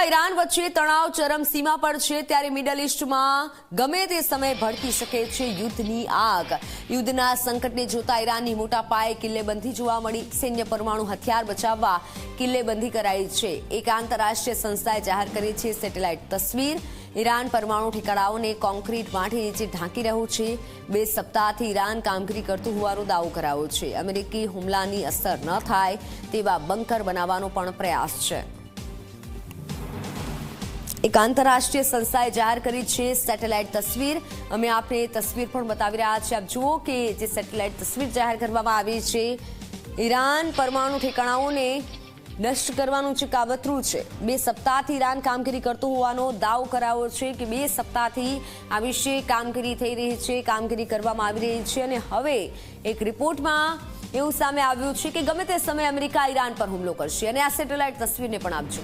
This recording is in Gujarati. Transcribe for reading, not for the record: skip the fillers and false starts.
ઈરાન વચ્ચે તણાવ ચરમસીમા પર છે ત્યારે મિડલ ઈસ્ટમાં ગમે તે સમયે ભડકી શકે છે યુદ્ધની આગ। યુદ્ધના સંકટને જોતા ઈરાનની મોટા પાયે કિલ્લેબંધી જોવા મળી। સૈન્ય પરમાણુ હથિયાર બચાવવા કિલ્લેબંધી કરાઈ છે। એક આંતરરાષ્ટ્રીય સંસ્થાએ જાહેર કરી છે સેટેલાઇટ તસવીર। ઈરાન પરમાણુ ઠેકાણાઓને કોન્ક્રીટ માટી નીચે ઢાંકી રહ્યું છે। 2 સપ્તાહથી ઈરાન કામગીરી કરતું હોવાનો દાવો કરાયો છે। અમેરિકી હુમલાની અસર ન થાય તેવા બંકર બનાવવાનો પણ પ્રયાસ છે। એક આંતરરાષ્ટ્રીય સંસ્થાએ જાહેર કરી છે સેટેલાઇટ તસવીર। અમે આપને તસવીર પણ બતાવી રહ્યા છીએ। આપ જુઓ કે જે સેટેલાઇટ તસવીર જાહેર કરવામાં આવી છે ઈરાન પરમાણુ ઠેકાણાઓને નષ્ટ કરવાનું જે કાવતરું છે 2 સપ્તાહથી ઈરાન કામગીરી કરતું હોવાનો દાવો કરાયો છે કે 2 સપ્તાહથી આ વિશે કામગીરી થઈ રહી છે, કામગીરી કરવામાં આવી રહી છે અને હવે એક રિપોર્ટમાં એવું સામે આવ્યું છે કે ગમે તે સમયે અમેરિકા ઈરાન પર હુમલો કરશે અને આ સેટેલાઇટ તસવીરને પણ આપજો।